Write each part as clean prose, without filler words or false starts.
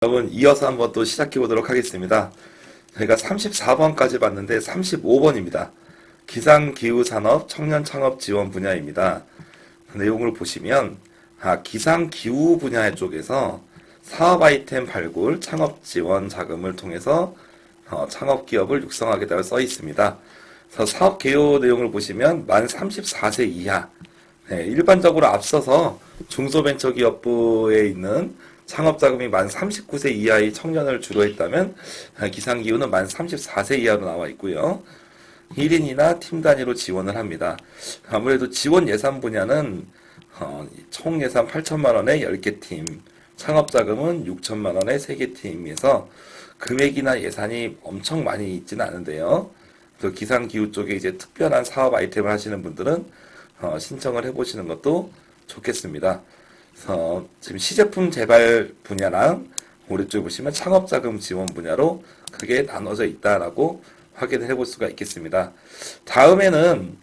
여러분, 이어서 한번 또 시작해 보도록 하겠습니다. 저희가 34번까지 봤는데 35번입니다. 기상기후산업 청년창업 지원 분야입니다. 내용을 보시면 기상기후 분야 쪽에서 사업 아이템 발굴 창업 지원 자금을 통해서 창업 기업을 육성하겠다고 써 있습니다. 그래서 사업 개요 내용을 보시면 만 34세 이하, 일반적으로 앞서서 중소벤처기업부에 있는 창업자금이 만 39세 이하의 청년을 주로 했다면 기상기후는 만 34세 이하로 나와 있고요. 1인이나 팀 단위로 지원을 합니다. 아무래도 지원 예산 분야는 총 예산 8천만 원에 10개 팀, 창업자금은 6천만 원에 3개 팀에서 금액이나 예산이 엄청 많이 있지는 않은데요. 또 기상기후 쪽에 이제 특별한 사업 아이템을 하시는 분들은 신청을 해보시는 것도 좋겠습니다. 지금 시제품 개발 분야랑 오른쪽에 보시면 창업자금 지원 분야로 크게 나눠져 있다라고 확인을 해볼 수가 있겠습니다. 다음에는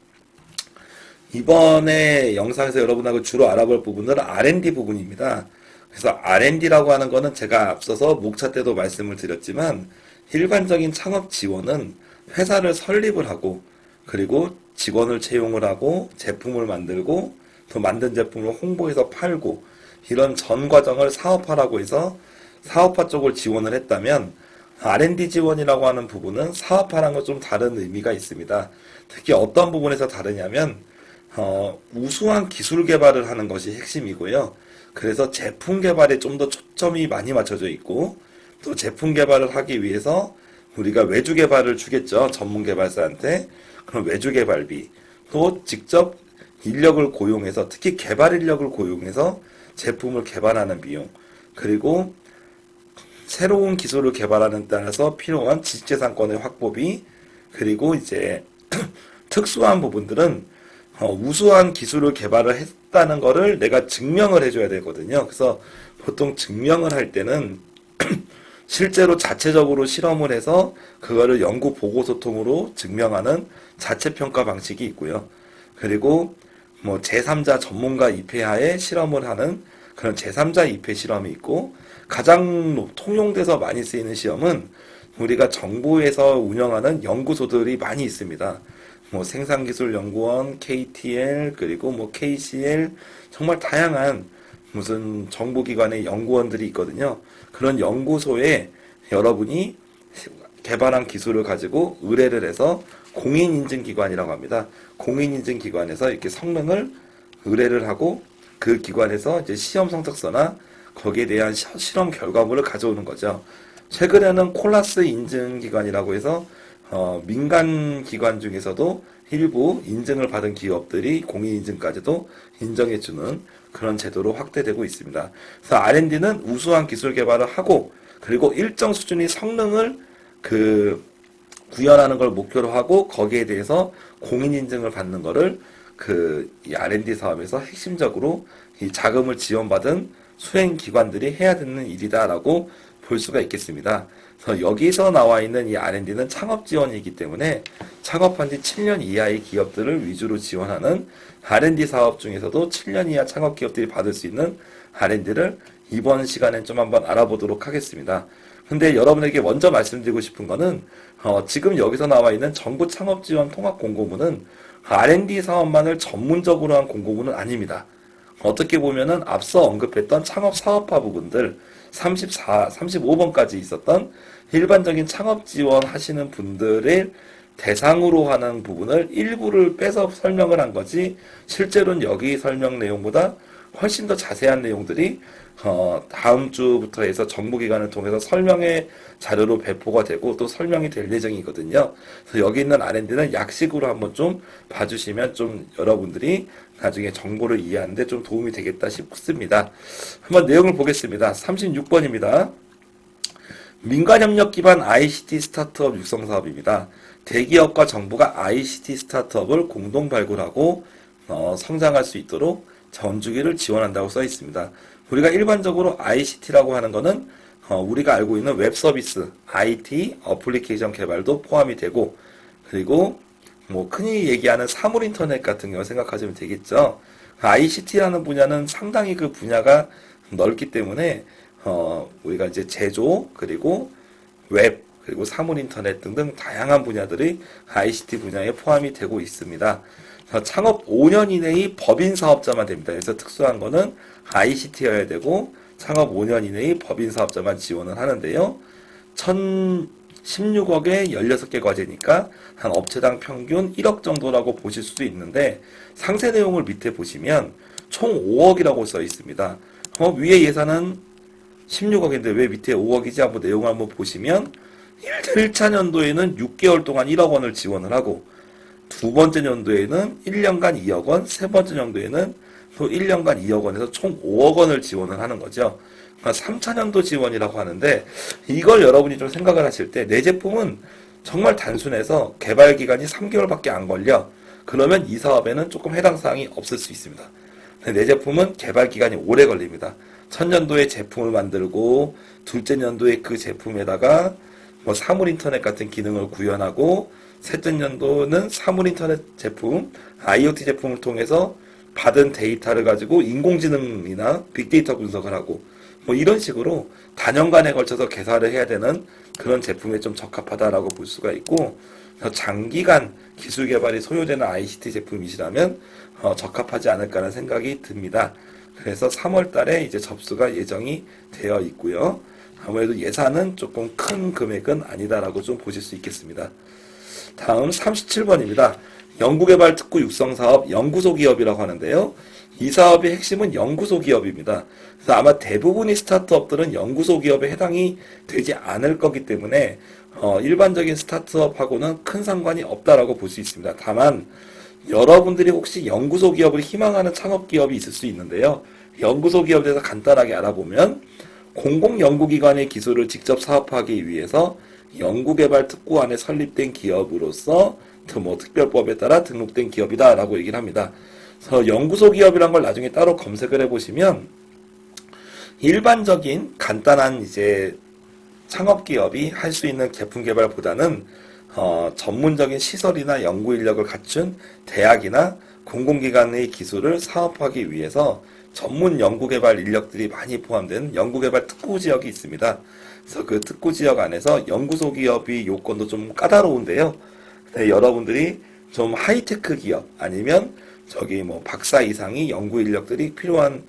이번에 영상에서 여러분하고 주로 알아볼 부분은 R&D 부분입니다. 그래서 R&D라고 하는 거는 제가 앞서서 목차 때도 말씀을 드렸지만 일반적인 창업 지원은 회사를 설립을 하고 그리고 직원을 채용을 하고 제품을 만들고 또 만든 제품을 홍보해서 팔고 이런 전 과정을 사업화라고 해서 사업화 쪽을 지원을 했다면 R&D 지원이라고 하는 부분은 사업화랑은 좀 다른 의미가 있습니다. 특히 어떤 부분에서 다르냐면 우수한 기술 개발을 하는 것이 핵심이고요. 그래서 제품 개발에 좀 더 초점이 많이 맞춰져 있고 또 제품 개발을 하기 위해서 우리가 외주 개발을 주겠죠. 전문 개발사한테. 그럼 외주 개발비 또 직접 인력을 고용해서 특히 개발 인력을 고용해서 제품을 개발하는 비용 그리고 새로운 기술을 개발하는 데 따라서 필요한 지식재산권의 확보비 그리고 이제 특수한 부분들은 우수한 기술을 개발을 했다는 거를 내가 증명을 해줘야 되거든요. 그래서 보통 증명을 할 때는 실제로 자체적으로 실험을 해서 그거를 연구 보고 소통으로 증명하는 자체 평가 방식이 있고요. 그리고 제3자 전문가 입회하에 실험을 하는 그런 제3자 입회 실험이 있고 가장 통용돼서 많이 쓰이는 시험은 우리가 정부에서 운영하는 연구소들이 많이 있습니다. 생산기술연구원, KTL, 그리고 KCL 정말 다양한 무슨 정부기관의 연구원들이 있거든요. 그런 연구소에 여러분이 개발한 기술을 가지고 의뢰를 해서 공인인증기관이라고 합니다. 공인인증기관에서 이렇게 성능을 의뢰를 하고 그 기관에서 이제 시험 성적서나 거기에 대한 실험 결과물을 가져오는 거죠. 최근에는 콜라스 인증기관이라고 해서 민간 기관 중에서도 일부 인증을 받은 기업들이 공인인증까지도 인정해주는 그런 제도로 확대되고 있습니다. 그래서 R&D는 우수한 기술 개발을 하고 그리고 일정 수준의 성능을 구현하는 걸 목표로 하고 거기에 대해서 공인인증을 받는 거를 이 R&D 사업에서 핵심적으로 이 자금을 지원받은 수행기관들이 해야 되는 일이다라고 볼 수가 있겠습니다. 그래서 여기서 나와 있는 이 R&D는 창업 지원이기 때문에 창업한 지 7년 이하의 기업들을 위주로 지원하는 R&D 사업 중에서도 7년 이하 창업 기업들이 받을 수 있는 R&D를 이번 시간엔 좀 한번 알아보도록 하겠습니다. 근데 여러분에게 먼저 말씀드리고 싶은 거는 지금 여기서 나와 있는 정부 창업 지원 통합 공고문은 R&D 사업만을 전문적으로 한 공고문은 아닙니다. 어떻게 보면은 앞서 언급했던 창업 사업화 부분들 35번까지 있었던 일반적인 창업 지원 하시는 분들의 대상으로 하는 부분을 일부를 빼서 설명을 한 거지 실제로는 여기 설명 내용보다 훨씬 더 자세한 내용들이 다음 주부터 해서 정부기관을 통해서 설명의 자료로 배포가 되고 또 설명이 될 예정이거든요. 그래서 여기 있는 R&D는 약식으로 한번 좀 봐주시면 좀 여러분들이 나중에 정보를 이해하는데 좀 도움이 되겠다 싶습니다. 한번 내용을 보겠습니다. 36번입니다. 민간협력 기반 ICT 스타트업 육성 사업입니다. 대기업과 정부가 ICT 스타트업을 공동 발굴하고 성장할 수 있도록 전주기를 지원한다고 써 있습니다. 우리가 일반적으로 ICT라고 하는 거는 우리가 알고 있는 웹 서비스, IT, 어플리케이션 개발도 포함이 되고 그리고 흔히 얘기하는 사물 인터넷 같은 경우 생각하시면 되겠죠. ICT라는 분야는 상당히 그 분야가 넓기 때문에 우리가 이제 제조, 그리고 웹, 그리고 사물 인터넷 등등 다양한 분야들이 ICT 분야에 포함이 되고 있습니다. 창업 5년 이내의 법인 사업자만 됩니다. 그래서 특수한 거는 ICT여야 되고 창업 5년 이내의 법인 사업자만 지원을 하는데요. 1016억에 16개 과제니까 한 업체당 평균 1억 정도라고 보실 수도 있는데 상세 내용을 밑에 보시면 총 5억이라고 써 있습니다. 위에 예산은 16억인데 왜 밑에 5억이지? 한번 내용을 한번 보시면 1차 연도에는 6개월 동안 1억 원을 지원을 하고 두 번째 연도에는 1년간 2억 원, 세 번째 연도에는 또 1년간 2억 원에서 총 5억 원을 지원을 하는 거죠. 3차 연도 지원이라고 하는데 이걸 여러분이 좀 생각을 하실 때 내 제품은 정말 단순해서 개발 기간이 3개월밖에 안 걸려. 그러면 이 사업에는 조금 해당 사항이 없을 수 있습니다. 내 제품은 개발 기간이 오래 걸립니다. 첫 연도에 제품을 만들고 둘째 연도에 그 제품에다가 사물 인터넷 같은 기능을 구현하고 셋째 연도는 사물 인터넷 제품, IoT 제품을 통해서 받은 데이터를 가지고 인공지능이나 빅데이터 분석을 하고 이런 식으로 다년간에 걸쳐서 개발을 해야 되는 그런 제품에 좀 적합하다라고 볼 수가 있고 장기간 기술 개발이 소요되는 ICT 제품이시라면 적합하지 않을까라는 생각이 듭니다. 그래서 3월 달에 이제 접수가 예정이 되어 있고요. 아무래도 예산은 조금 큰 금액은 아니다라고 좀 보실 수 있겠습니다. 다음 37번입니다. 연구개발 특구 육성 사업 연구소 기업이라고 하는데요. 이 사업의 핵심은 연구소 기업입니다. 그래서 아마 대부분의 스타트업들은 연구소 기업에 해당이 되지 않을 거기 때문에 일반적인 스타트업하고는 큰 상관이 없다라고 볼 수 있습니다. 다만 여러분들이 혹시 연구소 기업을 희망하는 창업 기업이 있을 수 있는데요. 연구소 기업에 대해서 간단하게 알아보면 공공연구기관의 기술을 직접 사업하기 위해서 연구개발 특구안에 설립된 기업으로서 특별법에 따라 등록된 기업이다라고 얘기를 합니다. 그래서 연구소 기업이란 걸 나중에 따로 검색을 해보시면 일반적인 간단한 이제 창업 기업이 할 수 있는 제품 개발보다는 전문적인 시설이나 연구 인력을 갖춘 대학이나 공공기관의 기술을 사업하기 위해서 전문 연구개발 인력들이 많이 포함된 연구개발 특구 지역이 있습니다. 그래서 그 특구 지역 안에서 연구소 기업이 요건도 좀 까다로운데요. 여러분들이 좀 하이테크 기업 아니면 박사 이상의 연구 인력들이 필요한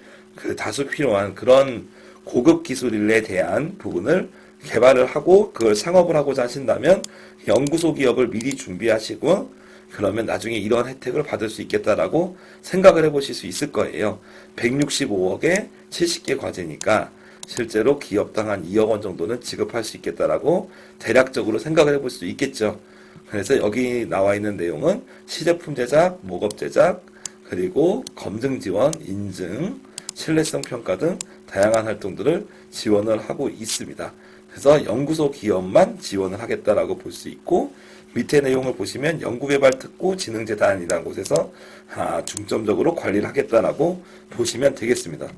다수 필요한 그런 고급 기술에 대한 부분을 개발을 하고 그걸 창업을 하고자 하신다면 연구소 기업을 미리 준비하시고 그러면 나중에 이런 혜택을 받을 수 있겠다라고 생각을 해보실 수 있을 거예요. 165억에 70개 과제니까 실제로 기업당 한 2억 원 정도는 지급할 수 있겠다라고 대략적으로 생각을 해볼 수 있겠죠. 그래서 여기 나와 있는 내용은 시제품 제작, 모업 제작, 그리고 검증 지원, 인증, 신뢰성 평가 등 다양한 활동들을 지원을 하고 있습니다. 그래서 연구소 기업만 지원을 하겠다라고 볼 수 있고 밑에 내용을 보시면 연구개발특구 진흥재단이라는 곳에서 중점적으로 관리를 하겠다라고 보시면 되겠습니다.